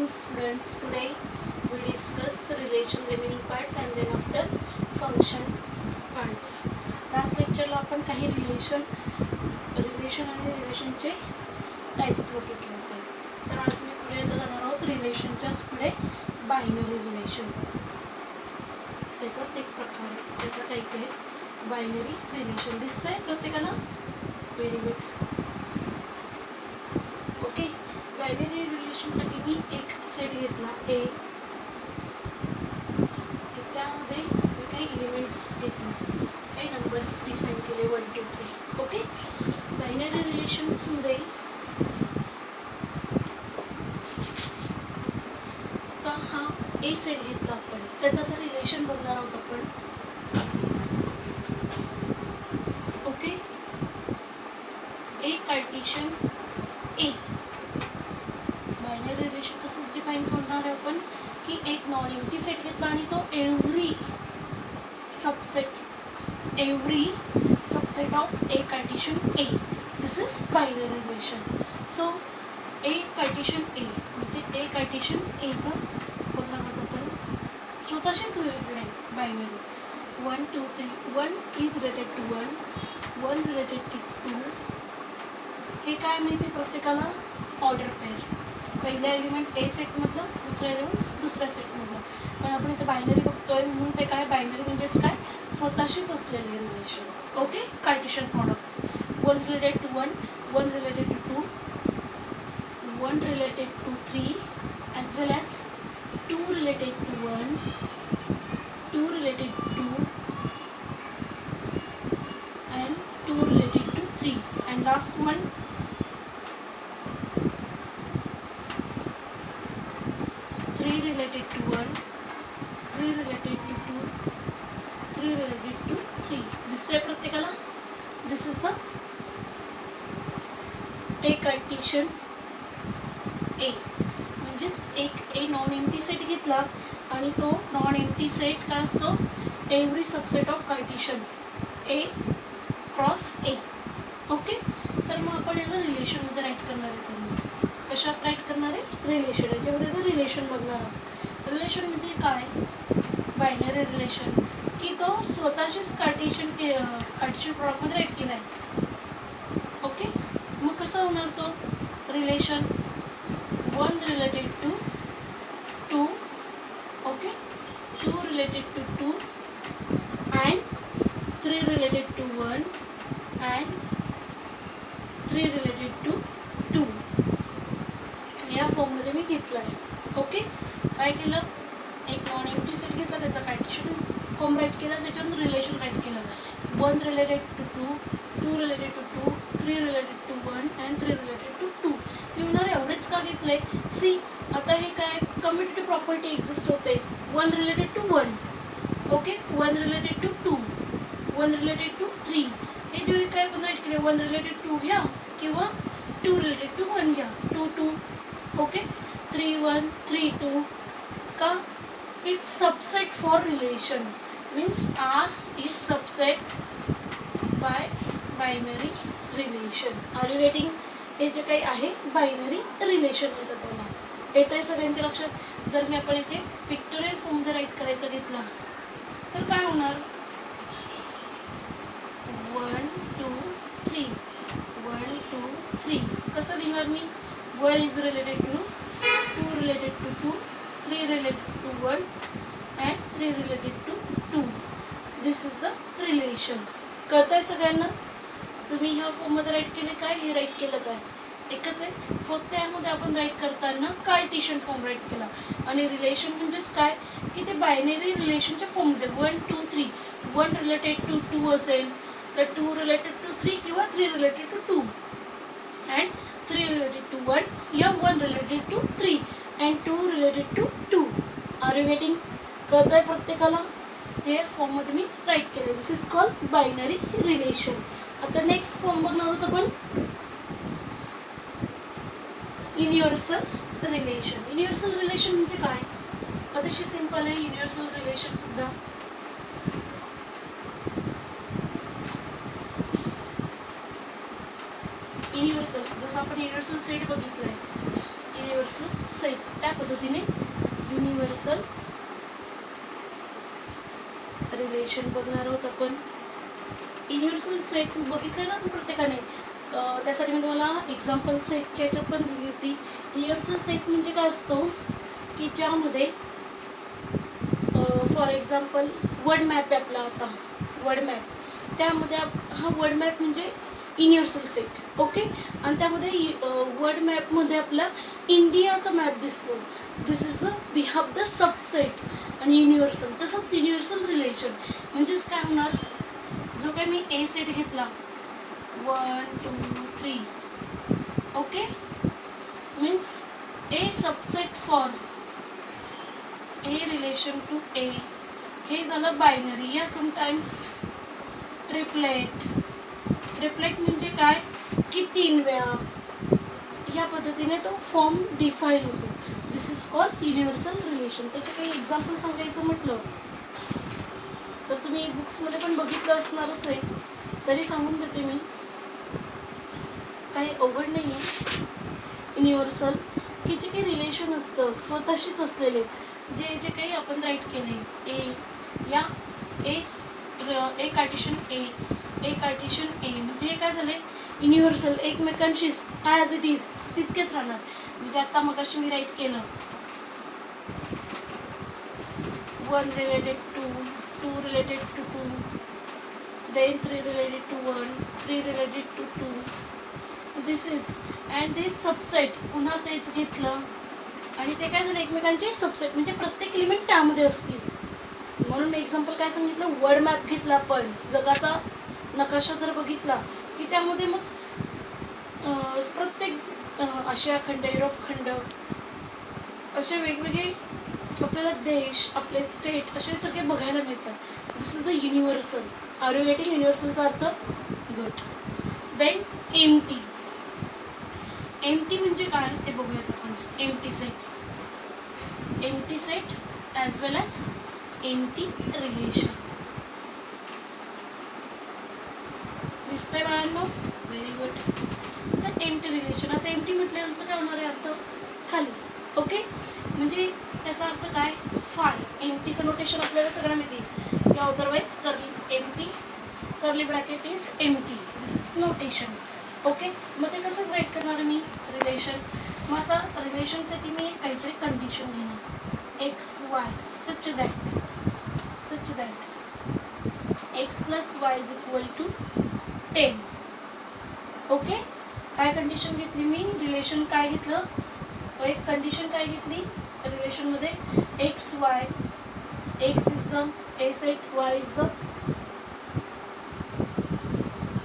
students, today we discuss relation remaining parts and then after function parts. Last lecture ला आपण काही relation आणि रिलेशनचे types बघितले होते. तर आज मी पुढे जाणार आहोत रिलेशनच्याच पुढे बायनरी रिलेशन. त्याचाच एक प्रकार त्याचा टाइप आहे बायनरी रिलेशन. दिसतंय प्रत्येकाला? Very good. ओके, बायनरी रिलेशनसाठी मी एक सेट घेतला ए. त्यामध्ये मी काही एलिमेंट्स घेतले, काही नंबर्स डिफाईन केले 1 2 3. ओके, बायनरी रिलेशन्समध्ये आता हा ए सेट घेतला आपण, त्याचा तर रिलेशन बघणार आहोत आपण. ओके, ए कार्टेशियन ए. बायनरी रिलेशन कसं डिफाईन करणार आहे आपण की एक नॉन एम्प्टी सेट घेतला आणि तो every subset of A Cartesian A. This is binary relation. So A Cartesian A म्हणजे ए कार्टेशियन एचं बघणार आहोत आपण. स्वतःशीच रिलेटेड आहे binary. 1 2 3. 1 is related to 1 related to 2. हे काय माहिती प्रत्येकाला? Order pairs. पहिला एलिमेंट ए सेटमधलं, दुसरा एलिमेंट दुसऱ्या सेटमधलं. पण आपण इथे बायनरी बघतोय म्हणून ते काय, बायनरी म्हणजेच काय, स्वतःशीच असलेले relation. Okay, Cartesian products. 1 related to 1 related to 2, 1 related to 3 as well as 2 related to 1, 2 related to 2 and 2 related to 3, and last one 3 related to 1, 3 related to 2, 3 related to 3. दिसतंय प्रत्येकाला? दिस इज द ए कार्टेशियन ए. म्हणजेच एक a non empty set घेतला आणि तो non empty set काय असतो? Every subset of Cartesian A cross A. Okay, तर मग आपण याला रिलेशनमध्ये राईट करणार आहे. कशात राईट करणार आहे? रिलेशन. याच्यामध्ये तर रिलेशन बघणार आहोत. रिलेशन म्हणजे काय? बायनरी रिलेशन की तो स्वतःशीच कार्टेशियन प्रॉडक्टमध्ये राईट केला आहे. ओके, मग कसा होणार तो relation? 1 related to 2, okay, 2 related to 2 and 3 related to 1 and 3 related to 2. या फॉर्ममध्ये मी घेतला आहे. ओके, काय केलं? एक नॉन एम्प्टी सेट घेतला, त्याचा कार्टेशियन फॉर्म राईट केला, त्याच्यानंतर रिलेशन राईट केलं. 1 related to 2, 2 related to 2, 3 related to 1 and 3 related to 2. ते म्हणणार एवढेच का घेतलंय? सी, आता हे काय कम्युटेटिव्ह प्रॉपर्टी एक्झिस्ट होते. 1 related to 1, okay, 1 related to 2, 1 related to 3. हे जे काय पण राईट केले, 1 रिलेटेड टू घ्या किंवा 2 रिलेटेड टू 1 घ्या. 2 2, ओके, 3 1, 3 2. का? It's subset for relation. Means R is subset by binary relation. Are you getting? हे जे काही आहे बायनरी रिलेशन होतं त्याला. येत आहे सगळ्यांच्या लक्षात? जर मी आपण याचे पिक्टोरियल फॉर्म जर राईट करायचा घेतला तर काय होणार? 1 2 3, 1 2 3. कसं लिहिणार मी? 1 is related to 2 related to 2, 3 related to 1 and 3 related to 2. This is the relation. कळत आहे सगळ्यांना? तुम्ही ह्या फॉर्ममध्ये राईट केले काय, हे राईट केलं काय, एकच आहे. फक्त यामध्ये आपण राईट करताना कार्टेशियन फॉर्म राईट केला. आणि रिलेशन म्हणजेच काय की ते बायनरी रिलेशनच्या फॉर्ममध्ये 1 2 3. 1 रिलेटेड टू 2 असेल तर 2 रिलेटेड टू 3 किंवा 3 related to 2 and 3 related to 1 या 1 related to 3 and 2 related to 2. Are you getting? कळत आहे प्रत्येकाला? हे फॉर्ममध्ये मी राईट केलं. This is called binary relation. आता नेक्स्ट फॉर्म बघणार आहोत आपण युनिव्हर्सल रिलेशन. युनिव्हर्सल रिलेशन म्हणजे काय? अतिशय सिंपल आहे युनिव्हर्सल रिलेशन सुद्धा. युनिव्हर्सल जसं आपण युनिव्हर्सल सेट बघितलं आहे, युनिव्हर्सल सेट. त्या पद्धतीने युनिव्हर्सल रिलेशन बघणार आहोत आपण. युनिव्हर्सल सेट बघितलं ना प्रत्येकाने, त्यासाठी मी तुम्हाला एक्झाम्पल सेटच्या याच्यात पण दिली होती. युनिव्हर्सल सेट म्हणजे काय असतो की ज्यामध्ये फॉर एक्झाम्पल वर्ड मॅप आहे आपला, आता वर्ड मॅप, त्यामध्ये हा वर्ड मॅप म्हणजे युनिव्हर्सल सेट. ओके. आणि त्यामध्ये वर्ड मॅपमध्ये आपला इंडियाचा मॅप दिसतो. This is the we have the subset आणि युनिव्हर्सल. तसंच युनिव्हर्सल रिलेशन म्हणजेच काय होणार, जो काही मी ए सेट घेतला 1 2 3, okay, means A subset for A relation to A, हे झालं बायनरी या समटाइम्स ट्रिपलेट. ट्रिपलेट म्हणजे काय की 3 वेळा, ह्या पद्धतीने तो फॉर्म डिफाईन होतो. दिस इज कॉल्ड युनिव्हर्सल रिलेशन. त्याचे काही एक्झाम्पल सांगायचं म्हटलं तर तुम्ही बुक्समध्ये पण बघितलं असणारच आहे, तरी सांगून देते मी, काही अवघड नाही आहे. युनिव्हर्सल की जे काही रिलेशन असतं स्वतःशीच असलेले, जे काही आपण राईट केले ए या ए कार्टिशन ए कार्टिशन ए, म्हणजे हे काय झाले युनिव्हर्सल, एकमेकांशीच ॲज इट इज तितकेच राहणार. म्हणजे आता मगाशी मी राईट केलं 1 related to 2 related to 2, then 3 related to 1, 3 related to 2. This is and this subset, पुन्हा तेच घेतलं आणि ते काय झालं एकमेकांचे सबसेट, म्हणजे प्रत्येक एलिमेंट त्यामध्ये असतील. म्हणून मी एक्झाम्पल काय सांगितलं, वर्ड मॅप घेतला, पण जगाचा नकाशा जर बघितला की त्यामध्ये मग प्रत्येक आशिया खंड, युरोप खंड, असे वेगवेगळे आपल्याला देश, आपले स्टेट असे सगळे बघायला मिळतात. This is a universal. Are you getting युनिव्हर्सलचा अर्थ? गुड. Then empty. एम्प्टी म्हणजे काय ते बघूयात आपण. Empty set, empty set as well as empty relation. दिसतंय बाळांनो? Very good. तर एम्प्टी रिलेशन, आता एम्प्टी म्हटल्यानंतर काय होणार आहे अर्थ खाली. ओके, म्हणजे त्याचा अर्थ काय फाय. एम्प्टीचं नोटेशन आपल्याला सगळ्यांना माहिती किंवा अदरवाईज करली एम्प्टी, करली bracket is empty. This is notation. Okay, मग ते कसं राईट करणार मी रिलेशन. मग आता रिलेशनसाठी मी काहीतरी कंडिशन घेणार, X Y such that X plus Y is equal to 10. Okay, काय कंडिशन घेतली मी, रिलेशन काय घेतलं, एक कंडिशन काय घेतली रिलेशनमध्ये, X Y, X is the A set, Y is the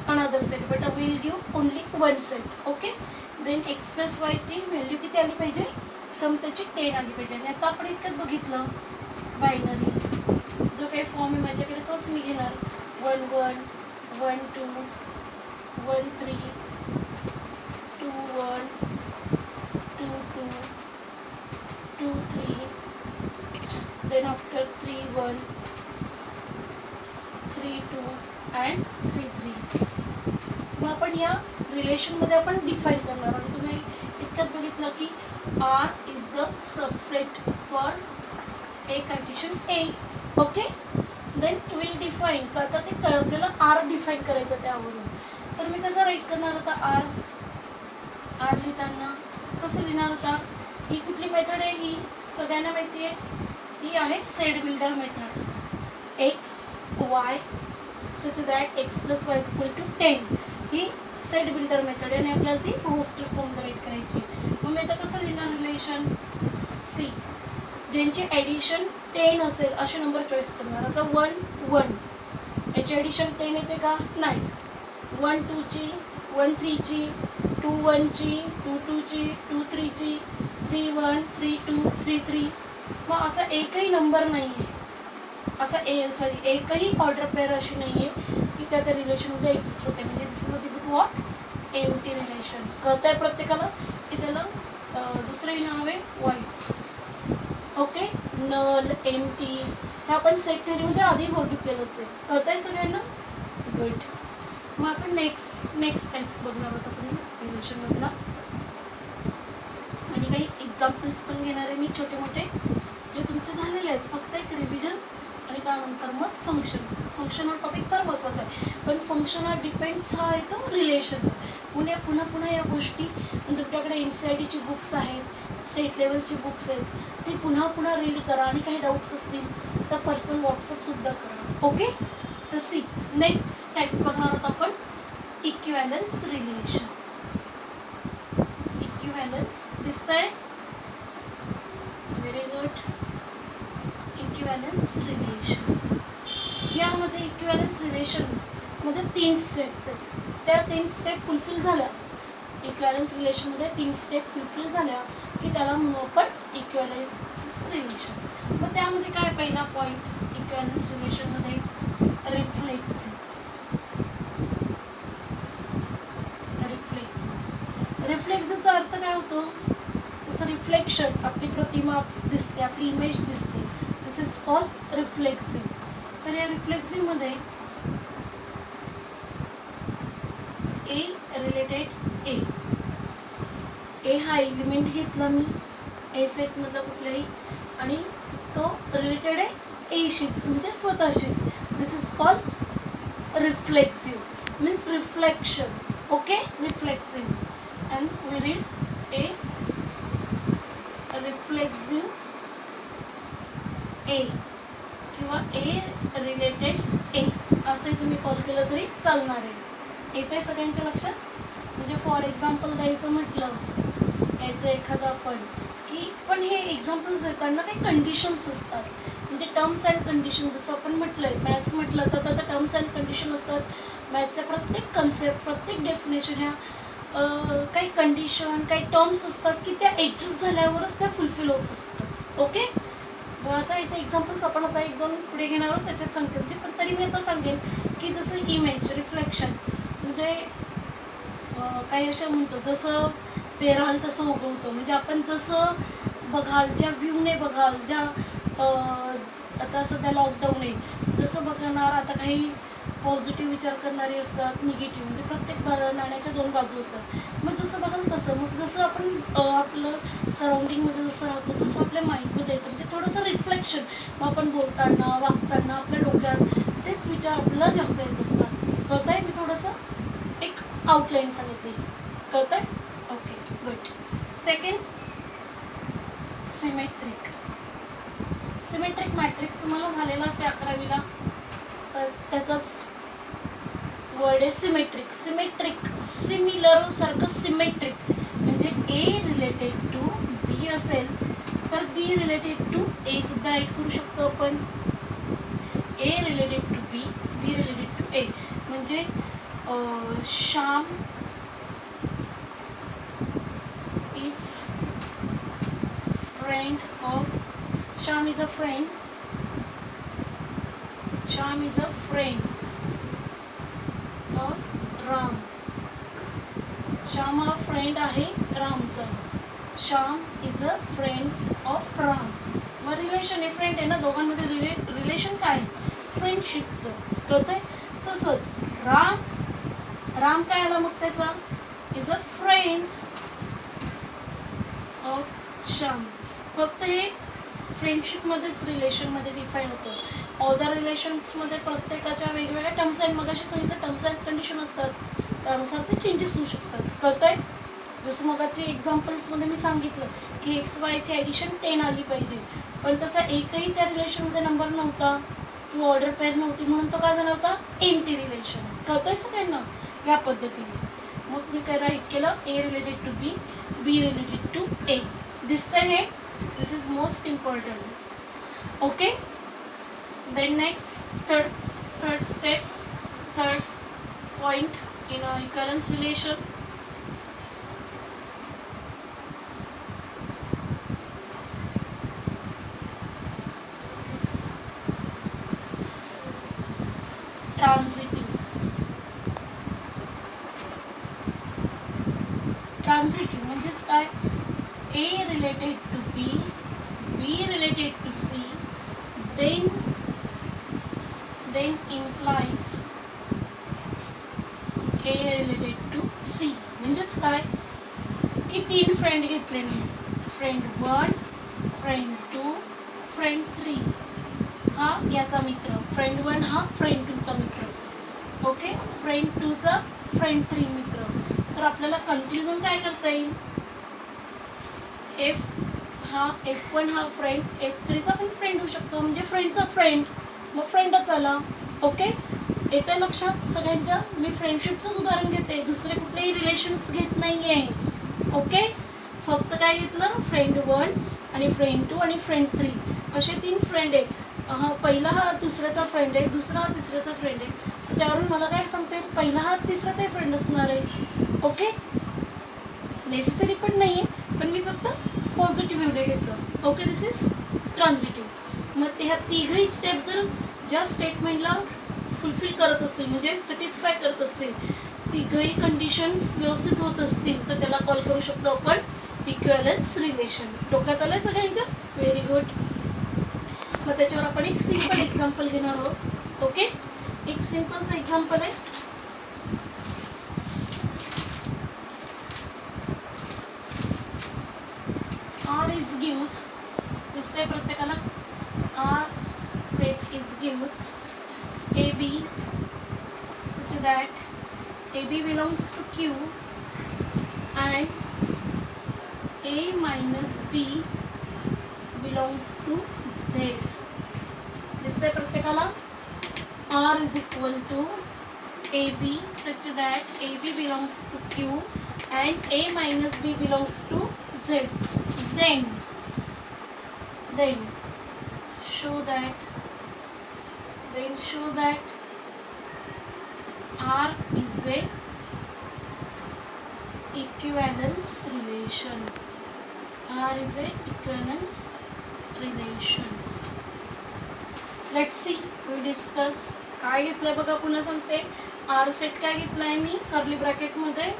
another set, but I will give only one set. Okay, then X plus वायची व्हॅल्यू किती आली पाहिजे, सम त्याची 10 आली पाहिजे. आणि आता आपण इतकंच बघितलं बायनरी, जो काही फॉर्म आहे माझ्याकडे तोच मी घेणार, 1 1 1 2 1 3 2 1 2 2 2 3, then after 3 1 3 2 and 3 3. मग आपण या रिलेशनमध्ये आपण डिफाईन करणार. आणि तुम्ही इतक्यात बघितलं की R is the subset for a condition A. Okay, then will define का, आता ते आपल्याला आर डिफाईन करायचं त्यावरून. तर मी कसं राईट करणार होता आर लिहिताना कसं लिहिणार होता, ही कुठली मेथड आहे, ही सगळ्यांना माहिती आहे, ही आहे set builder method. X Y such that X plus Y is equal to 10, ही सेट बिल्डर मेथड आहे आणि आपल्याला ती रोस्टर फॉर्म राईट करायची. मग मी आता कसं लिहिणार रिलेशन, सी ज्यांची ॲडिशन 10 असेल असे नंबर चॉईस करणार. आता 1 1 याची ॲडिशन 10 येते का, नाही. 1 2ची, 1 3ची, 2 1ची, 2 2ची, 2 3ची, 3 1 3 2 3 3. मग असा एकही नंबर नाही आहे, असा एकही ऑर्डर पेअर अशी नाही आहे की त्या रिलेशनमध्ये एक्झिस्ट होते. म्हणजे this is a what empty relation. कळतं आहे प्रत्येकाला की त्याला दुसरंही नाव आहे वाईट. ओके, नल, एम्प्टी हे आपण सेट थेअरीमध्ये आधी बघितलेलंच आहे. कळतं आहे सगळ्यांना? गुड. मग आता नेक्स्ट टाइप्स बघणार आहोत आपण रिलेशनमधला आणि काही एक्झाम्पल्स पण घेणार आहे मी छोटे मोठे जे तुमचे झालेले आहेत, फक्त एक रिव्हिजन आणि त्यानंतर मग फंक्शन हा टॉपिक फार महत्त्वाचा आहे. पण फंक्शन हा डिपेंड्स हा येतो रिलेशनवर. पुन्हा या गोष्टी तुमच्याकडे NCERTची बुक्स आहेत, स्टेट लेवलची बुक्स आहेत, ते पुन्हा रीड करा आणि काही डाऊट्स असतील तर पर्सनल व्हॉट्सअपसुद्धा करा. ओके. तर सी नेक्स्ट टाइप्स बघणार आहोत आपण. Equivalence relation. इक्विव्हॅलन्स दिसतंय? Very good. इक्विव्हॅलन्स रिलेशन, यामध्ये इक्विव्हॅलन्स रिलेशनमध्ये 3 स्टेप्स आहेत. त्या 3 स्टेप फुलफिल झाल्या, इक्विव्हॅलन्स रिलेशनमध्ये 3 स्टेप फुलफिल झाल्या की त्याला म्हणू आपण इक्विव्हॅलन्स रिलेशन. मग त्यामध्ये काय पहिला पॉईंट इक्विव्हॅलन्स रिलेशनमध्ये? रिफ्लेक्सिव्ह. रिफ्लेक्सिव्हचा अर्थ काय होतो? जसं रिफ्लेक्शन, आपली प्रतिमा दिसते, आपली इमेज दिसते, दिस इज कॉल्ड रिफ्लेक्सिव्ह. तर या रिफ्लेक्सिव्हमध्ये ए रिलेटेड ए हा एलिमेंट घेतला मी ए सेटमधला कुठलाही आणि तो रिलेटेड आहे एशीच, म्हणजे स्वतःशीच. This is called reflexive, means reflection. Okay. Reflexive and we read A reflexive A किंवा ए रिलेटेड ए असंही तुम्ही कॉल केलं तरी चालणार आहे. येतं आहे सगळ्यांच्या लक्षात? म्हणजे फॉर एक्झाम्पल द्यायचं म्हटलं याचं एखादं आपण की पण हे एक्झाम्पल्स देताना काही कंडिशन्स असतात, म्हणजे टर्म्स अँड कंडिशन. जसं आपण म्हटलं आहे मॅथ्स म्हटलं तर त्यात टर्म्स अँड कंडिशन असतात. मॅथ्सचे प्रत्येक कन्सेप्ट, प्रत्येक डेफिनेशन ह्या काही कंडिशन, काही टर्म्स असतात की त्या एक्झिस्ट झाल्यावरच त्या फुलफिल होत असतात. ओके. आता याचे एक्झाम्पल्स आपण आता 1-2 पुढे घेणार आहोत, त्याच्यात सांगते. म्हणजे पण तरी मी आता सांगेन की जसं इमेज रिफ्लेक्शन म्हणजे काही अशा म्हणतो जसं पेराल तसं उगवतो. म्हणजे आपण जसं बघाल, ज्या व्ह्यूने बघाल, ज्या आता सध्या लॉकडाऊन आहे, जसं बघणार आता काही पॉझिटिव्ह विचार करणारे असतात, निगेटिव्ह, म्हणजे प्रत्येक नाण्याच्या 2 बाजू असतात. मग जसं बघाल तसं, मग जसं आपण आपलं सराउंडिंगमध्ये जसं राहतो तसं आपल्या माइंडमध्ये येतं, म्हणजे थोडंसं रिफ्लेक्शन. मग आपण बोलताना, वागताना आपल्या डोक्यात तेच विचार आपल्याला जास्त येत असतात. कळतं आहे? मी थोडंसं एक आउटलाईन सांगितली. कळतं आहे? Okay, good. Second, symmetric. Symmetric matrix तुम्हाला झालेलाच आहे 11वीला, तर त्याचाच वर्ड आहे सिमेट्रिक. सिमिलर सारखं सिमेट्रिक म्हणजे ए रिलेटेड टू बी असेल तर बी रिलेटेड टू ए सुद्धा राईट करू शकतो आपण. A related to B, B related to A. म्हणजे Shyam is friend of, Shyam is a friend of Ram. Shyam हा फ्रेंड आहे रामचा. Shyam is a friend of Ram. मग रिलेशन आहे, फ्रेंड आहे ना, दोघांमध्ये रिलेशन काय आहे? फ्रेंडशिपचं. कळतं आहे? तसंच राम काय आला मग त्याचा? Is a friend of Shyam. फक्त हे फ्रेंडशिपमध्येच रिलेशनमध्ये डिफाईन होतं. अदर रिलेशन्समध्ये प्रत्येकाच्या वेगवेगळ्या टर्म्स अँड, मगाशी सांगितलं टर्म्स अँड कंडिशन असतात, त्यानुसार ते चेंजेस होऊ शकतात. कळतं आहे? जसं मगाची एक्झाम्पल्समध्ये मी सांगितलं की XYची ॲडिशन 10 आली पाहिजे, पण तसा एकही त्या रिलेशनमध्ये नंबर नव्हता किंवा ऑर्डर पेअर नव्हती, म्हणून तो काय झाला होता? Empty relation. कळतं आहे सगळ्यांना? या पद्धतीने मग मी काय राईट केलं, A related to B, B related to A. दिसतंय हे? This is most important. Okay. Then next third step, third point in equivalence relation. Transitive म्हणजेच काय? A related to B, B related to C, then implies A related to C. म्हणजेच काय की 3 friend घेतले मी, friend 1, friend 2, friend 3 हा याचा मित्र, friend 1 हा फ्रेंड 2 चा मित्र. ओके, फ्रेंड 2 चा फ्रेंड 3 मित्र. तर आपल्याला कन्क्लुजन काय करता येईल, F1 हा फ्रेंड F3 चा पण फ्रेंड होऊ शकतो, म्हणजे फ्रेंडचा फ्रेंड, मग फ्रेंडच आला. ओके, येत्या लक्षात सगळ्यांच्या. मी फ्रेंडशिपचंच उदाहरण घेते, दुसरे कुठलेही रिलेशन्स घेत नाही आहे. ओके, फक्त काय घेतलं, फ्रेंड 1 आणि फ्रेंड 2 आणि फ्रेंड 3 असे 3 फ्रेंड आहे. पहिला हा दुसऱ्याचा फ्रेंड आहे, दुसरा हा तिसऱ्याचा फ्रेंड आहे. त्यावरून मला काय सांगता येईल, पहिला हा तिसऱ्याचाही फ्रेंड असणार आहे. ओके, नेसेसरी पण नाही आहे, पण मी फक्त पॉझिटिव्ह एवढे घेतलं. Okay, this is transitive. मग ह्या तिघही स्टेप जर ज्या स्टेटमेंटला फुलफिल करत असतील, म्हणजे सॅटिस्फाय करत असतील, तिघही कंडिशन्स व्यवस्थित होत असतील, तर त्याला कॉल करू शकतो आपण इक्विव्हॅलन्स रिलेशन. डोक्यात आलं सगळ्यांच्या? Very good. मग त्याच्यावर आपण एक सिम्पल एक्झाम्पल घेणार आहोत. ओके, एक सिम्पलचं एक्झाम्पल आहे. R is gives, दिसतंय प्रत्येकाला, R set is gives AB such that AB belongs to Q and A minus B belongs to Z. दिसतंय प्रत्येकाला, R is equal to AB such that AB belongs to Q and A minus B belongs to Z. Then show that R is a equivalence relation. R is a equivalence relations. Let's see, we discuss. काय घेतलंय बघा, पुन्हा सांगते. R set काय घेतलाय मी curly bracket मध्ये,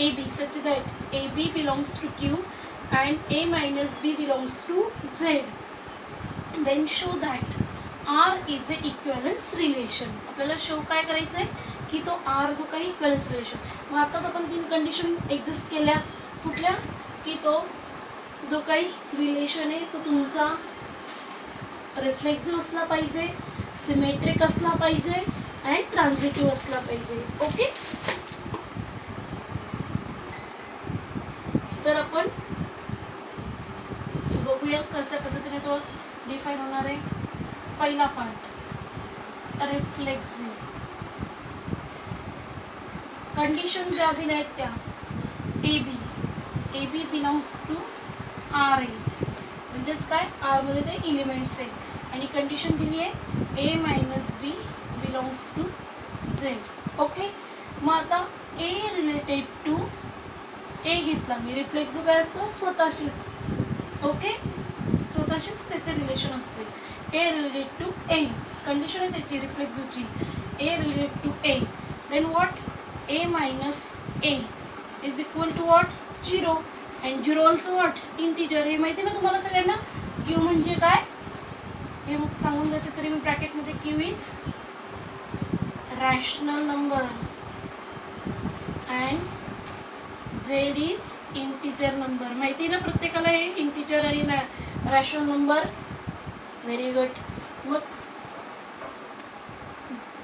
AB such that AB belongs to Q and A minus B belongs to Z. Then show that R is a equivalence relation. आपल्याला show काय करायचं आहे की तो R जो काही इक्विव्हॅलन्स रिलेशन. मग आताच आपण 3 कंडिशन एक्झिस्ट केल्या. कुठल्या, की तो जो काही रिलेशन आहे तो तुमचा रिफ्लेक्सिव्ह असला पाहिजे, सिमेट्रिक असला पाहिजे अँड ट्रान्झिटिव्ह असला पाहिजे. ओके, तर आपण बघूया कशा पद्धतीने तो डिफाईन होणार आहे. पहिला पार्ट, रिफ्लेक्सिव्ह. कंडिशन ज्या दिल्या आहेत त्या, AB बिलॉंग्स टू RA, म्हणजेच काय, R मध्ये ते एलिमेंट्स आहे, आणि कंडिशन दिली आहे A minus B belongs to Z. Okay, मग आता A रिलेटेड टू A घेतला मी. रिफ्लेक्सिव्ह काय असतं, स्वतःशीच. ओके, स्वतःशीच त्याचे रिलेशन असते. A related to A, condition आहे त्याची रिफ्लेक्सिव्हची, A related to A. Then what, A minus A is equal to what, 0. And 0 also what, integer. हे माहिती ना तुम्हाला सगळ्यांना. Q म्हणजे काय हे मग सांगून देते तरी मी ब्रॅकेटमध्ये, Q is rational number and Z is integer number. माहिती ना प्रत्येकाला हे इंटिजर आणि रॅशनल नंबर. Very good. मग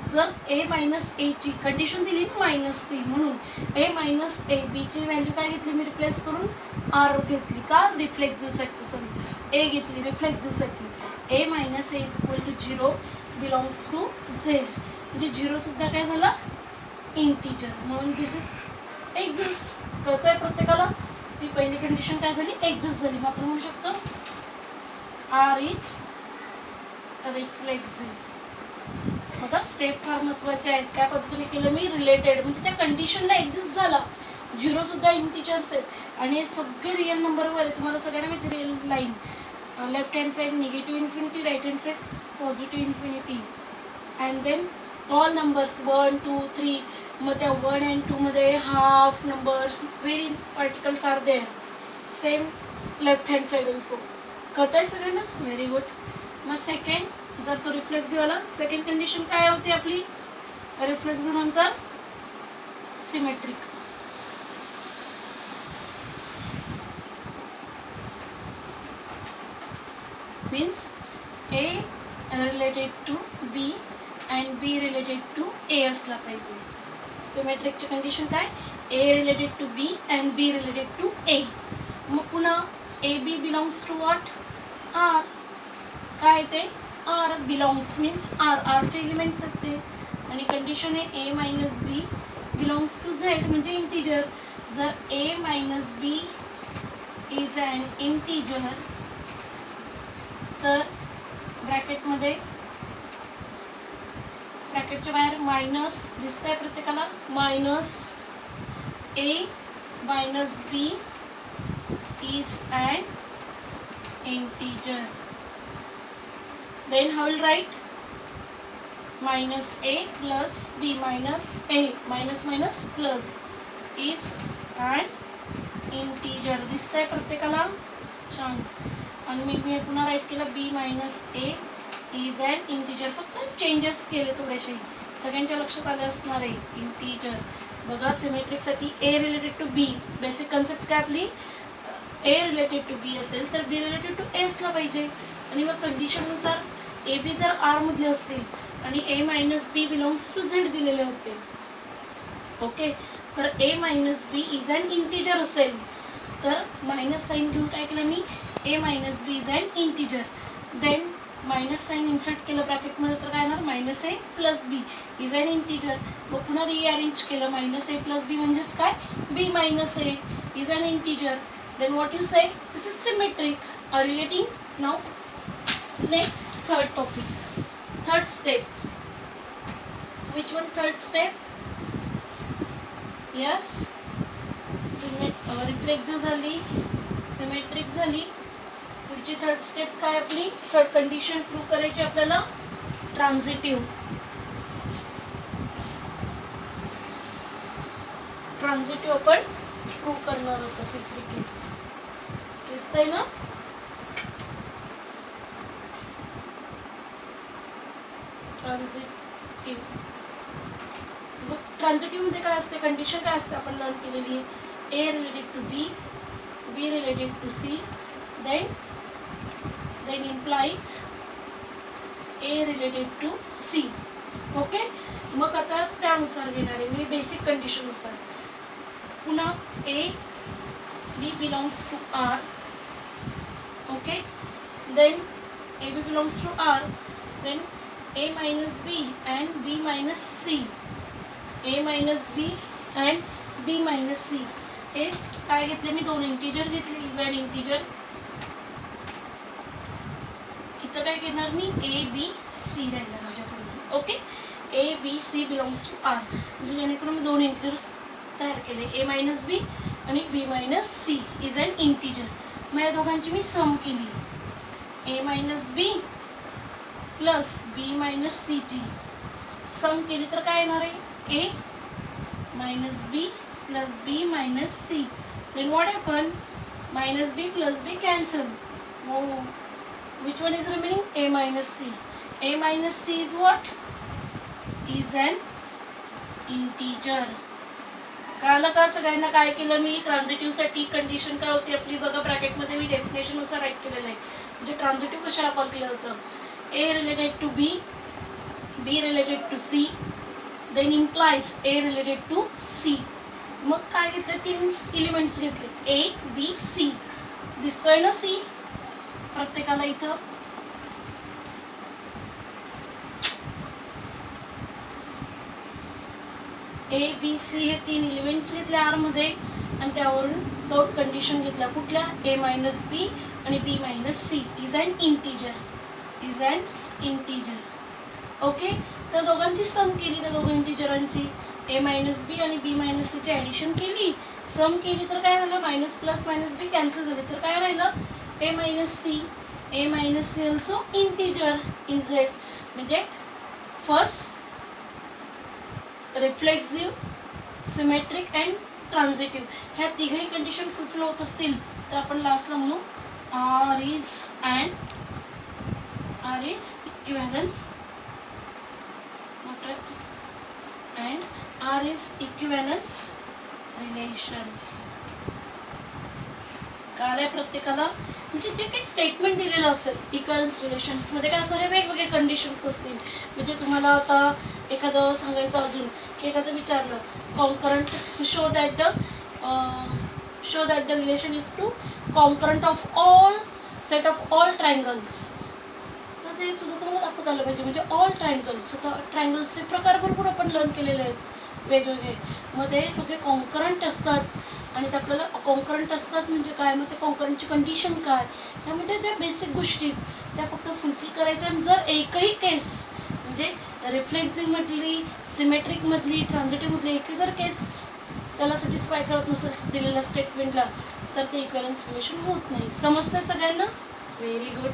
जर A मायनस A ची कंडिशन दिली -3, म्हणून A मायनस A B ची व्हॅल्यू काय घेतली मी रिप्लेस करून, R घेतली. का, रिफ्लेक्सिव्हसाठी, सॉरी A घेतली रिफ्लेक्सिव्हसाठी. A minus A is equal to 0 belongs to Z. म्हणजे 0 सुद्धा काय झाला, इंटिजर, म्हणून दिस इज एक्झिस्ट. कळतंय प्रत्येकाला. ती पहिली कंडिशन काय झाली, एक्झिस्ट झाली. मग आपण म्हणू शकतो R इज रिफ्लेक्सिव्ह. बघा स्टेप फार महत्त्वाचे आहेत. काय पद्धतीने केलं मी, रिलेटेड, म्हणजे त्या कंडिशनला एक्झिस्ट झाला. 0 सुद्धा इंटिजर्स आहेत आणि हे सगळे रिअल नंबरवर आहे. तुम्हाला सगळ्यांना माहिती, real line, left hand side negative infinity, right hand side positive infinity. And then all numbers 1, 2, 3. मग त्या 1 and 2 मध्ये half numbers, very particles are there. Same left hand side also. कळतंय सगळ्यांना? Very good. मग सेकंड, जर तो reflexive आला, second condition काय होती आपली, रिफ्लेक्सिव्ह नंतर symmetric. Means A related to B and B related to A असला पाहिजे. सिमेट्रिकची कंडिशन काय, A related to B and B related to A. मग पुन्हा A B belongs to what, R. काय ते आर बिलॉंग्स मीन्स आरचे एलिमेंट्स आहेत ते. आणि कंडिशन आहे A minus B belongs to Z म्हणजे इंटीजर. जर A minus B is an integer तर ब्रॅकेटच्या बाहेर मायनस दिसतंय प्रत्येकाला, minus A minus B is an integer. Then how will write minus a plus b minus a minus minus plus is an integer. दिसतंय प्रत्येकाला छान. आणि मी पुन्हा राईट केलं b minus a is an integer. फक्त changes केले थोडेसे, सगळ्यांच्या लक्षात आले असणार आहे. इंटीजर बघा सिमेट्रिकसाठी A related to B, basic concept काय आपली, ए रिलेटेड टू बी असेल तर बी रिलेटेड टू ए असला पाहिजे. आणि मग कंडिशननुसार ए बी जर आर मधले असतील आणि A minus B belongs to Z दिलेले होते, ओके, तर A minus B is an integer असेल तर मायनस साईन घेऊन काय केलं मी, A minus B is an integer. Then minus sign insert केलं ब्रॅकेटमध्ये तर काय येणार, minus A plus B is an integer. मग पुन्हा रिअरेंज केलं, मायनस ए प्लस बी म्हणजेच काय, B minus A is an integer. Then what you say, this is symmetric relating. Now next third topic, third step. Which one third step? Yes, reflexive झाली, symmetric झाली. पुढची third step काय आपली, third condition prove करायची आपल्याला, ट्रान्झिटिव्ह. ट्रान्झिटिव्ह आपण prove करणार होतो. तिसरी केस दिसतंय ना, ट्रान्झिटिव्ह. ट्रान्झिटिव्ह मध्ये काय असते, कंडिशन काय असते आपण लर्न केलेली आहे, A related to B, B related to C, then implies A related to C. Okay, मग आता त्यानुसार घेणार आहे मी बेसिक कंडिशननुसार. पुन्हा A B belongs to R, okay, then A B belongs to R, then a minus b and b minus c, a minus b and b minus c. हे काय घेतले मी, दोन इंटीजर घेतले, इज अन इंटीजर. इथं काय घेणार मी, ए B C राहिला माझ्याकडून. Okay, A B C belongs to R म्हणजे जेणेकरून मी दोन इंटीजर्स तयार केले, ए मायनस बी आणि B minus C is an integer. मग या दोघांची मी सम केली, A minus B plus B minus C ची सम केली तर काय येणार आहे, A minus B plus B minus C. Then what happen, minus B plus B cancel. हो, which one is remaining, A minus C. A minus C is what, is an integer. कळालं का सगळ्यांना काय केलं मी, ट्रान्झिटिव्हसाठी कंडिशन काय होती आपली बघा, ब्रॅकेटमध्ये मी डेफिनेशननुसार राईट केलेलं आहे. म्हणजे ट्रान्झिटिव्ह कशाला कॉल केलं होतं, A related to B, B related to C, then implies A related to C. मग काय घेतले, तीन एलिमेंट्स घेतले, A, B, C. दिसतोय ना C प्रत्येकाला इथं. A, B, C हे तीन एलिमेंट्स घेतले आर मध्ये आणि त्यावरून दोन कंडिशन घेतल्या, कुठल्या, A मायनस बी आणि B minus C is an integer, is an integer. Okay, तर दोघांची सम केली, त्या दोघं इंटीजरांची ए मायनस बी आणि बी मायनस सीची ॲडिशन केली, सम केली तर काय झालं, minus plus minus B cancel झाले तर काय राहिलं, A minus C. A minus C also integer in Z. म्हणजे first reflexive, symmetric and transitive ह्या तिघही कंडिशन फुलफिल होत असतील तर आपण लास्टला म्हणू R is equivalence and R is equivalence relation. कळालंय प्रत्येकाला. म्हणजे जे काही स्टेटमेंट दिलेलं असेल इक्वलन्स रिलेशन्समध्ये काय असं वेगवेगळे कंडिशन्स असतील. म्हणजे तुम्हाला आता एखादं सांगायचं अजून एखादं विचारलं concurrent show that the relation is to concurrent of all set of all triangles. तर ते सुद्धा तुम्हाला दाखवता आलं पाहिजे. म्हणजे ऑल ट्रायंगल्स, आता ट्रायंगल्सचे प्रकार भरपूर आपण लर्न केलेले आहेत वेगवेगळे. मग ते सगळे कॉन्करंट असतात आणि ते आपल्याला कॉन्करंट असतात म्हणजे काय, मग ते कॉन्करंटची कंडिशन काय, ह्या म्हणजे त्या बेसिक गोष्टी त्या फक्त फुलफिल करायच्या. आणि जर एकही केस म्हणजे रिफ्लेक्सिव्हमधली, सिमेट्रिकमधली, ट्रान्झिटिव्हमधली एकही जर केस त्याला सॅटिस्फाय करत नसेल दिलेल्या स्टेटमेंटला, तर ते इक्वलन्स रिलेशन होत नाही. समजतं सगळ्यांना? Very good.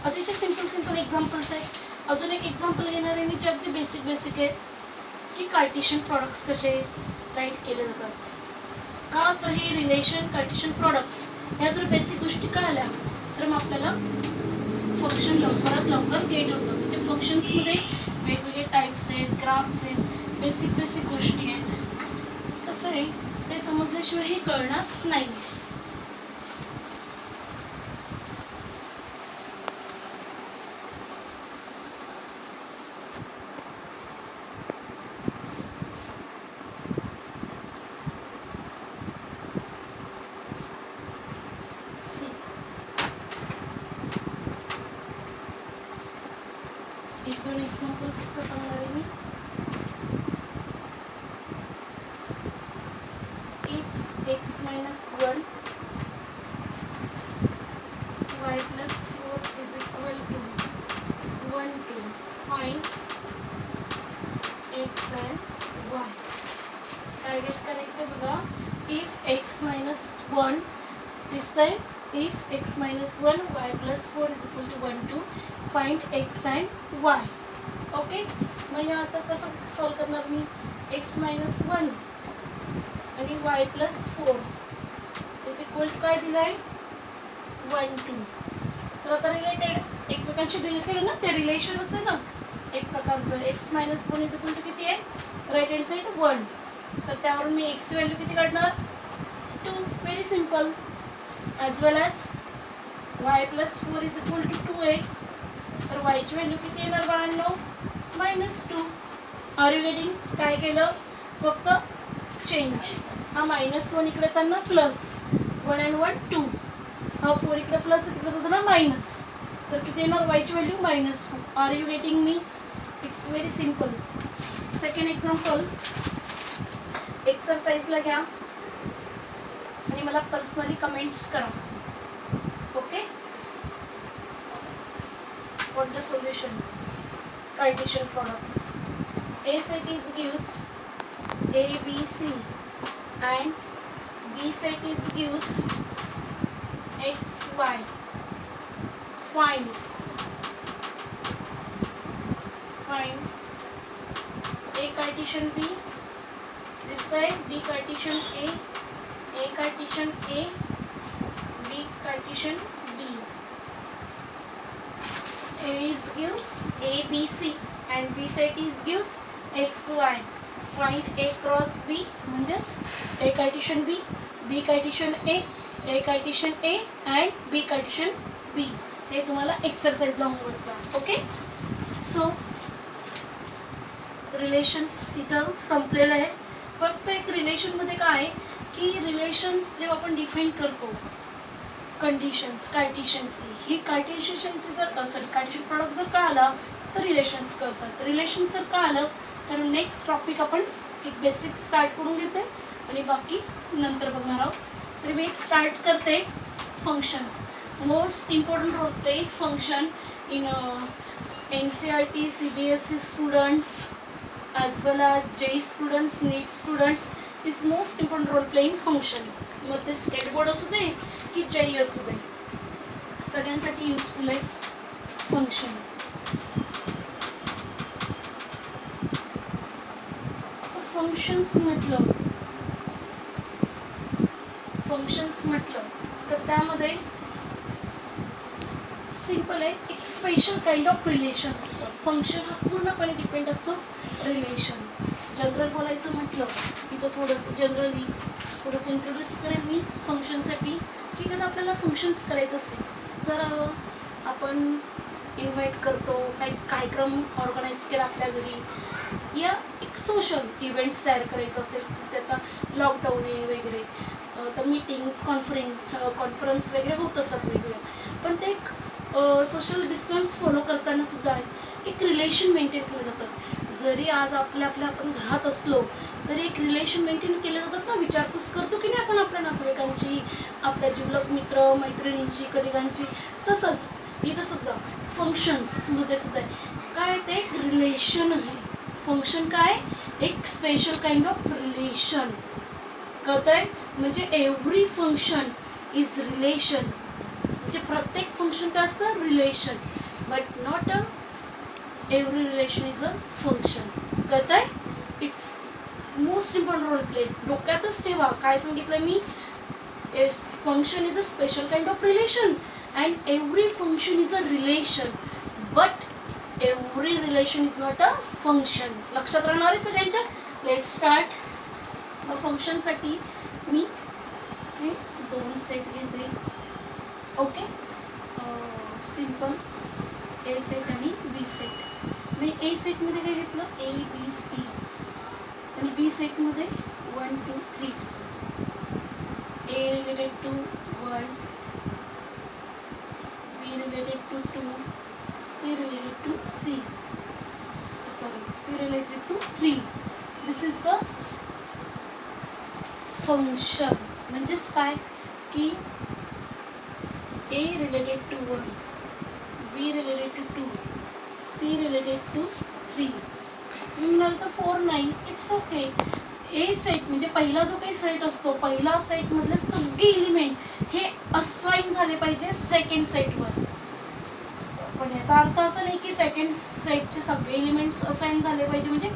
अतिशय सिम्पल एक्झाम्पल्स आहेत. अजून एक एक्झाम्पल घेणार आहे मी जे अगदी बेसिक आहे की कार्टेशियन प्रॉडक्ट्स कसे राईट केले जातात. का तर हे रिलेशन कार्टेशियन प्रॉडक्ट्स ह्या जर बेसिक गोष्टी कळल्या तर मग आपल्याला फंक्शन लवकरात लवकर गेट होतं. म्हणजे फंक्शन्समध्ये वेगवेगळे टाईप्स आहेत, ग्राफ्स आहेत, बेसिक गोष्टी आहेत. कसं आहे ते समजल्याशिवाय हे कळणार नाही. एक दोन एक्झाम्पल फक्त सांगणार आहे मी. If X minus 1 y plus 4 is equal to 1 to find x and y. काय गेट करायचं बघा. इफ एक्स मायनस 1 दिसतंय. If X minus 1 y plus 4 is equal to 1 to find x and y. Okay. मग या आता कसं solve करणार मी. X minus 1 आणि y plus 4 is equal to काय दिलं आहे 1 2. तर आता रिलेटेड एकमेकांशी रिलेटेड आहे ना, ते रिलेशनच आहे ना एक प्रकारचं. X minus 1 is equal to किती आहे राईट हँड साईड 1. तर त्यावरून मी एक्सची व्हॅल्यू किती काढणार 2. Very simple. As well as y plus 4 is equal to 2 आहे. तर वायची व्हॅल्यू किती येणार बाळांनो -2. Are you getting. काय केलं फक्त चेंज. हा -1 इकडे त्यांना प्लस 1 and 1 2. हा 4 इकडे प्लस तिकडे त्यांना मायनस. तर किती येणार वायची व्हॅल्यू -2. आर यू गेटिंग मी. It's very simple. Second example. एक्सरसाइजला घ्या आणि मला पर्सनली कमेंट्स करा. Okay. What the solution? Cartesian products. A set is gives A, B, C and B set is gives X, Y. Find A Cartesian B. This side B Cartesian A Cartesian A, B Cartesian B. A is gives A, B, C and B set is gives X, Y. Find A cross B म्हणजेच A Cartesian B, B Cartesian A Cartesian A and B Cartesian B. हे तुम्हाला एक्सरसाइजला homework करा. Okay. So relations इथं संपलेलं आहे. फक्त एक रिलेशनमध्ये काय आहे की रिलेशन्स जेव्हा आपण डिफाईन करतो कंडिशन्स कार्टेशियनची, ही कार्टेशियनची जर कार्टेशियन प्रॉडक्ट जर कळाला तर रिलेशन्स कळतात. रिलेशन्स जर कळालं तर नेक्स्ट टॉपिक आपण एक बेसिक स्टार्ट करून घेते आणि बाकी नंतर बघणार आहोत. तर मी एक स्टार्ट करते. Functions. Most important role play function in NCERT, CBSE students as well as JEE students, NEET students is most important role play in function. मग ते स्टेट बोर्ड असू दे की JEE असू दे सगळ्यांसाठी युजफुल आहे फंक्शन. फंक्शन्स म्हटलं तर त्यामध्ये सिंपल आहे. एक स्पेशल काइंड ऑफ रिलेशन असतं. फंक्शन हा पूर्णपणे डिपेंड असतो रिलेशन. जनरल बोलायचं म्हटलं की तो थोडंसं जनरली थोडंसं इंट्रोड्यूस करेन मी फंक्शनसाठी. की कधी आपल्याला फंक्शन्स करायचं असेल तर आपण इन्व्हाइट करतो, काही कार्यक्रम ऑर्गनाईज केला आपल्या घरी, या एक सोशल इव्हेंट्स तयार करायचं असेल ते आता लॉकडाऊन आहे वगैरे, तर मीटिंग्स कॉन्फरन्स वगैरे होत असतात वेगवेगळ्या, पण ते एक सोशल डिस्टन्स फॉलो करताना सुद्धा एक रिलेशन मेंटेन केलं जातं. जरी आज आपण घरात असलो तरी एक रिलेशन मेंटेन केले जातात ना, विचारपूस करतो की नाही आपण आपल्या नातेवाईकांची, आपल्या जिवलग मित्र मैत्रिणींची कलिगांची. तसंच इथं सुद्धा फंक्शन्समध्ये सुद्धा काय ते एक रिलेशन आहे. फंक्शन काय, एक स्पेशल काइंड ऑफ रिलेशन. कळत आहे? म्हणजे एव्हरी फंक्शन इज रिलेशन. म्हणजे प्रत्येक फंक्शन काय असतं, relation, but not every relation is a function. कळत आहे? It's most important role play. डोक्यातच ठेवा काय सांगितलं मी. A function is a special kind of relation and every function is a relation, but every relation is not a function. लक्षात राहणार आहे सगळ्यांच्या. Let start. मग फंक्शनसाठी मी हे 2 सेट घेते. ओके, सिम्पल ए सेट आणि बी सेट. मी ए सेटमध्ये काय घेतलं, ए बी सी, आणि बी सेटमध्ये 1 2 3. A related to 1, B related to 2, C related to C related to 3. This is the function. म्हणजेच काय की A related to 1, B related to 2, C related to 3. म्हणाल तर 4 नाही, इट्स ओके. ए सेट म्हणजे पहिला जो काही सेट असतो, पहिला सेटमधले सगळे एलिमेंट हे असाइन झाले पाहिजे सेकंड सेटवर. पण याचा अर्थ असा नाही की सेकंड सेटचे सगळे एलिमेंट्स असाइन झाले पाहिजे म्हणजे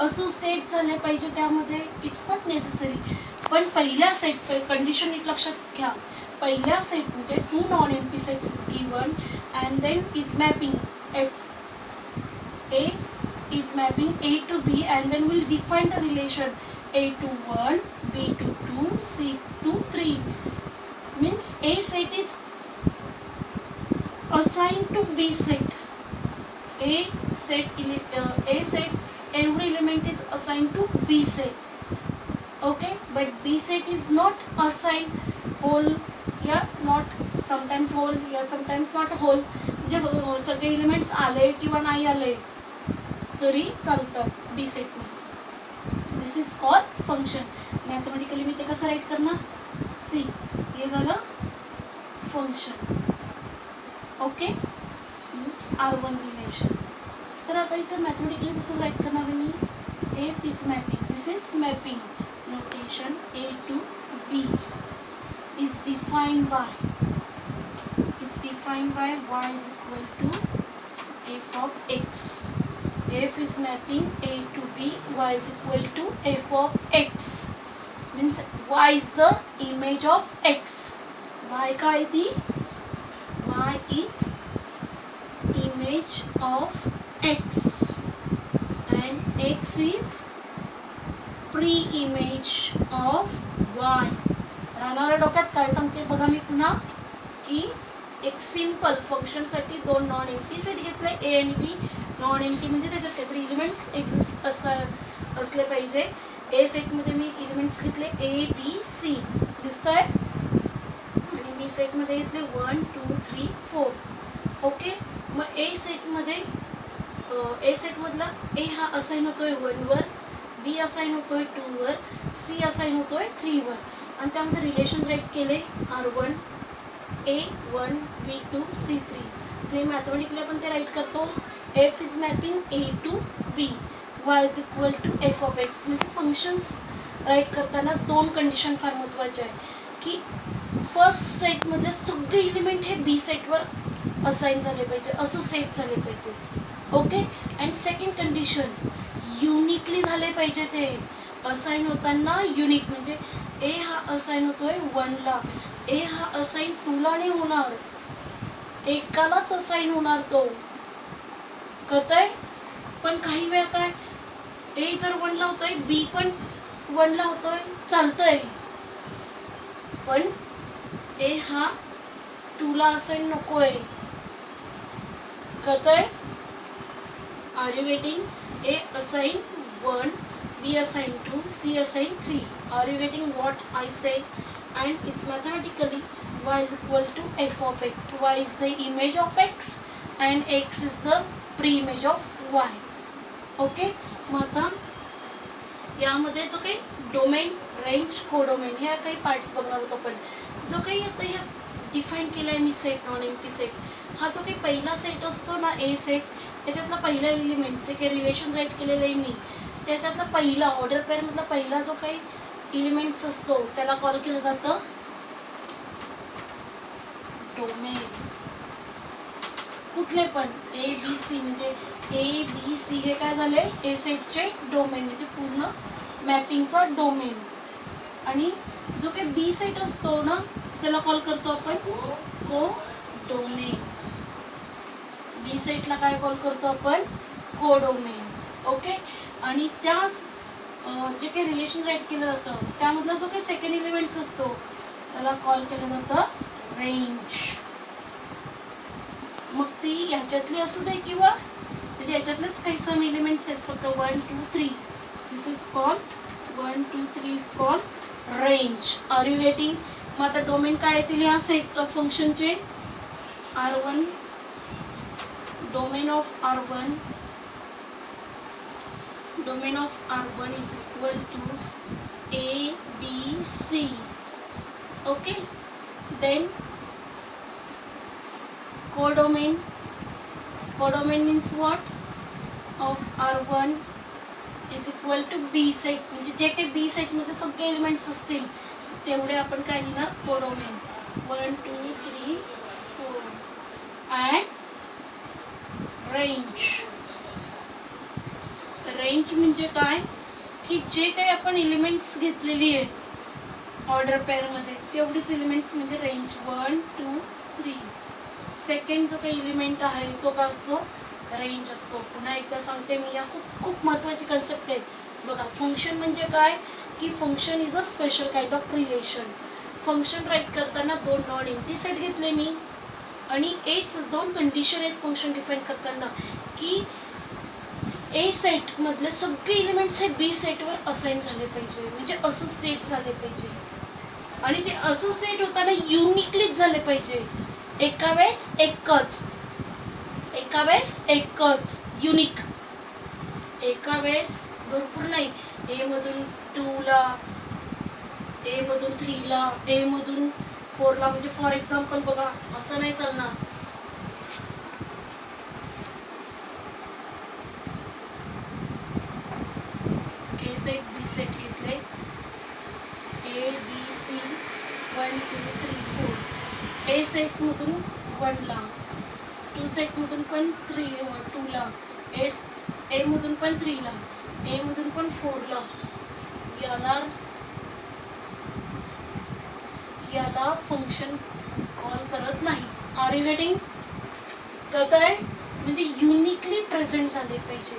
असोसिएट झाले पाहिजे त्यामध्ये. It's not necessary. पण पहिल्या सेट कंडिशन नीट लक्षात घ्या. पहिल्या सेट म्हणजे 2 non empty sets is given and then is mapping F. A is mapping A to B and then we'll define the relation A to 1, B to 2, C to 3. Means A set is assigned to B set. A sets every element is assigned to B set. Okay, but B set is not assigned whole, yeah, not sometimes whole, yeah, sometimes not whole. म्हणजे सगळे elements आले किंवा नाही आले तरी चालतात बी सेटमध्ये. दिस is called function. Mathematically मी ते कसं राईट करणार, सी, हे झालं function. Okay, means R1 relation. तर आता इथं मॅथमॅटिकली कसं राईट करणार मी, F is mapping. This is mapping notation. A to B is defined by y is equal to f of x. F is mapping A to B, y is equal to f of x. Means y is the image of x. Y काय ती? Y is image of x and x is pre-image of y. राहणाऱ्या डोक्यात काय सांगते बघा मी पुन्हा की एक सिंपल फंक्शनसाठी 2 नॉन एम्प्टी सेट घेतले, ए आणि बी. नॉन एम्प्टी म्हणजे त्याच्यात काहीतरी एलिमेंट्स एक्झिस्ट असले पाहिजे. ए सेटमध्ये मी एलिमेंट्स घेतले ए बी सी, दिसत आहे, आणि बी सेटमध्ये घेतले 1 2 3 4. ओके, मग ए सेटमधला ए हा असाइन होतोय 1 वर, बी असाइन होतोय 2 वर, सी असाइन होतोय 3 वर, आणि त्यामध्ये रिलेशन राईट केले R1 A1 B2 C3. आणि मॅथमॅटिकली आपण ते राईट करतो. F is mapping A to B, Y is equal to F of X. म्हणजे फंक्शन्स राईट करताना 2 कंडिशन फार महत्त्वाचे आहे की फर्स्ट सेटमधले सगळे एलिमेंट हे बी सेटवर असाइन झाले पाहिजे, असोसिएट झाले पाहिजे. Okay, and second condition uniquely झाले पाहिजे. ते असाइन होताना युनिक म्हणजे ए हा असाइन होतोय 1ला, ए हा असाइन 2ला नाही होणार, एकालाच असाइन होणार तो. कळतंय? पण काही वेळा काय, ए जर 1ला होतोय, बी पण 1ला होतोय, चालतंय, पण ए हा 2ला असाइन नको आहे. कळतंय? Are you getting? A assign 1, B assign 2, C assign 3. Are you getting what I say? And is mathematically y is equal to f of x. Y is the image of x and x is the pre-image of y. Okay. मग आता यामध्ये जो काही domain, range, codomain ह्या काही parts बघणार होतो आपण. जो काही आता ह्या डिफाईन केला आहे मी सेट, नॉन एम्प्टी सेट. हा जो काही पहिला सेट असतो ना, ए सेट, त्याच्यातला पहिला एलिमेंट जे काही रिलेशन राईट केलेलं आहे मी, त्याच्यातला पहिला ऑर्डर पेअरमधला पहिला जो काही एलिमेंट्स असतो त्याला कॉल केलं जातं डोमेन. कुठले पण ए बी सी, म्हणजे ए बी सी हे काय झाले, ए सेटचे डोमेन, म्हणजे पूर्ण मॅपिंगचा डोमेन. आणि जो काही बी सेट असतो ना त्याला कॉल करतो आपण को डोमेन. बी सेटला काय कॉल करतो आपण, को डोमेन. ओके. आणि त्याच जे काही रिलेशन राईट केलं जातं त्यामधला जो काही सेकंड एलिमेंट्स असतो त्याला कॉल केलं जातं रेंज. मग ती ह्याच्यातली असू दे किंवा म्हणजे ह्याच्यातलेच काही सम एलिमेंट्स आहेत, फक्त 1 2 3. This is call 1 2 3 is call range. Are you getting? मग आता डोमेन काय येतील ह्या सेट फंक्शनचे, R1, domain of R1, domain of R1 is equal to A, B, C. Okay. Then codomain. Codomain means what? Of R1 is equal to B set. म्हणजे जे काही B set मध्ये सगळे एलिमेंट्स असतील तेवढे आपण काय लिहिणार, कोडोमेन. 1 2 3 4 and range. रेंज म्हणजे काय की जे काही आपण एलिमेंट्स घेतलेली आहेत ऑर्डर पेअरमध्ये तेवढीच एलिमेंट्स म्हणजे रेंज. 1 2 3. सेकंड जो काही एलिमेंट आहे तो काय असतो, रेंज असतो. पुन्हा एकदा सांगते मी, या खूप खूप महत्त्वाची कन्सेप्ट आहेत बघा. फंक्शन म्हणजे काय की function is a special kind of relation. Function right करताना 2 नॉन एम्प्टी सेट घेतले मी आणि एच 2 कंडिशन आहेत फंक्शन डिफाईन करताना की ए सेटमधले सगळे एलिमेंट्स हे बी सेटवर असाइन झाले पाहिजे, म्हणजे असोसिएट झाले पाहिजे. आणि ते असोसिएट होताना युनिकलीच झाले पाहिजे. एका वेळेस एकच युनिक. एका वेळेस भरपूर नाही. ए मधून 2ला, ए मधून 3ला, ए मधून 4ला, म्हणजे फॉर एक्झाम्पल बघा असं नाही चालणार. ए सेट बी सेट घेतले, ए बी सी 1 2 3 4. ए सेटमधून 1ला, 2 सेटमधून पण 2ला, ए मधून पण 3ला, ए मधून पण 4ला. याला फंक्शन कॉल करत नाही. Are you getting? कळत आहे? म्हणजे युनिकली प्रेझेंट झाले पाहिजे,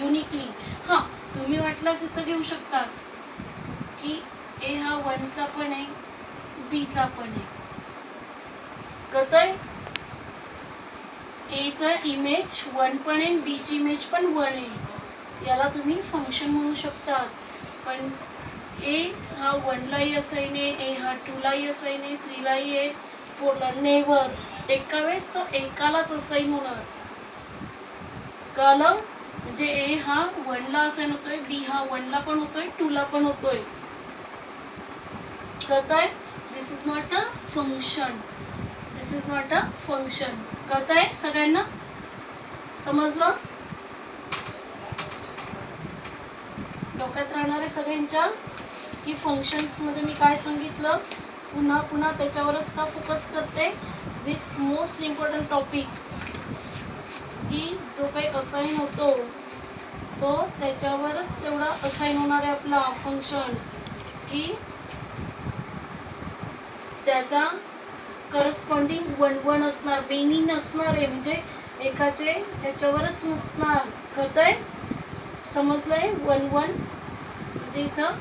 युनिकली. हां, तुम्ही वाटल्यास इथं घेऊ शकतात की ए हा 1चा पण आहे, बीचा पण आहे. कळत आहे? एचा इमेज 1 पण आहे, बीची इमेज पण 1 आहे. याला तुम्ही फंक्शन म्हणू शकतात. पण ए हा 1लाही असाइन आहे, ए हा 2लाही असाइन आहे, 3लाही आहे, 4ला नेवर. एका वेळेस तो एकालाच असाइन होणार. कळलं? म्हणजे ए हा 1ला असाइन होतोय, बी हा 1ला पण होतोय, 2ला पण होतोय. कळतंय? This is not a function. This is not a function. कळतंय सगळ्यांना? समजलं? डोक्यात राहणार आहे सगळ्यांच्या की फंक्शन्समध्ये मी काय सांगितलं, पुन्हा पुन्हा त्याच्यावरच का फोकस करते. दिस मोस्ट इम्पॉर्टंट टॉपिक की जो काही असाइन होतो तो त्याच्यावरच तेवढा असाइन होणार आहे आपला फंक्शन, की त्याचा करस्पॉन्डिंग 1 1 असणार, मेनी नसणार आहे. म्हणजे एकाचे त्याच्यावरच नसणार. कळतंय? समजलंय? 1 1 म्हणजे इथं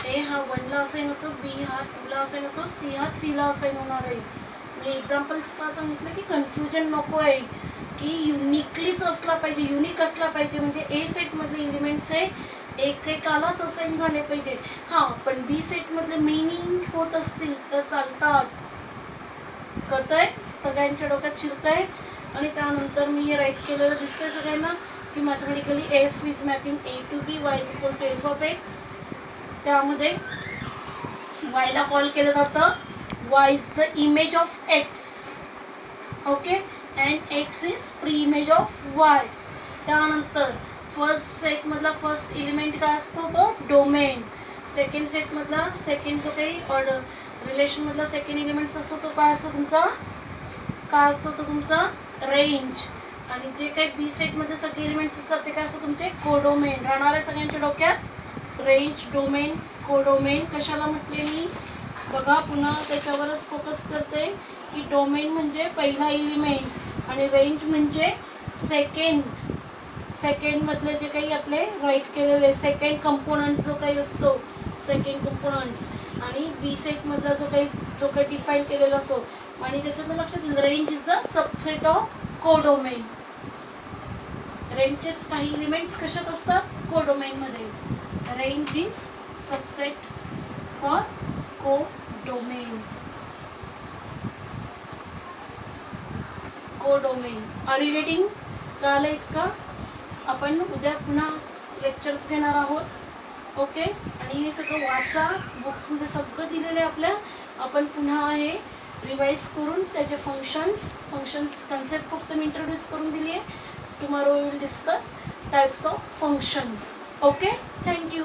ए हा 1ला असाइन होतो, बी हा 2ला असाइन होतो, सी हा 3ला असाइन होणार आहे. मी एक्झाम्पल्स का सांगितलं की कन्फ्युजन नको आहे, की युनिकलीच असला पाहिजे, युनिक असला पाहिजे. म्हणजे ए सेटमधले एलिमेंट्स हे एकेकालाच असाइन झाले पाहिजे. हां, पण बी सेटमधले मिनिंग होत असतील तर चालतात. कळतंय? सगळ्यांच्या डोक्यात शिरतंय. आणि त्यानंतर मी राईट केलेलं दिसतंय सगळ्यांना की mathematically F is mapping A to B, Y is equal to F of X. त्यामध्ये वायला कॉल केलं जातं Y is the image of X, okay, and X is pre image of Y. त्यानंतर फर्स्ट सेटमधला फर्स्ट एलिमेंट काय असतो तो domain. Second सेटमधला second जो काही ऑर्डर रिलेशनमधला सेकंड एलिमेंट्स असतो तो काय असतो तुमचा, काय असतो तो तुमचा रेंज. आणि जे काही बी सेटमध्ये सगळे एलिमेंट्स असतात ते काय असतं तुमचे कोडोमेन. राहणार आहे सगळ्यांच्या डोक्यात रेंज, डोमेन, कोडोमेन. कशाला म्हटले मी बघा, पुन्हा त्याच्यावरच फोकस करते की डोमेन म्हणजे पहिला एलिमेंट आणि रेंज म्हणजे सेकंडमधले जे काही आपले राईट केलेले सेकंड कंपोनंट जो काही असतो, सेकंड कंपोनंट्स. आणि बी सेटमधला जो काही डिफाईन केलेला असतो. आणि त्याच्यातलं लक्षात येईल range is the subset of codomain. रेंजचेच काही एलिमेंट्स कशात असतात कोडोमेनमध्ये. Range is subset for codomain. Codomain are you getting? कळलं इतका? आपण उद्या पुन्हा लेक्चर्स घेणार आहोत, ओके. आणि हे सगळं वाचा, बुक्समध्ये सगळं दिलेलं आहे आपल्या. आपण पुन्हा हे रिवाइज करून त्याचे फंक्शन्स कन्सेप्ट फक्त मी इंट्रोड्यूस करून दिली आहे. Tomorrow we will discuss types of functions, okay. Thank you.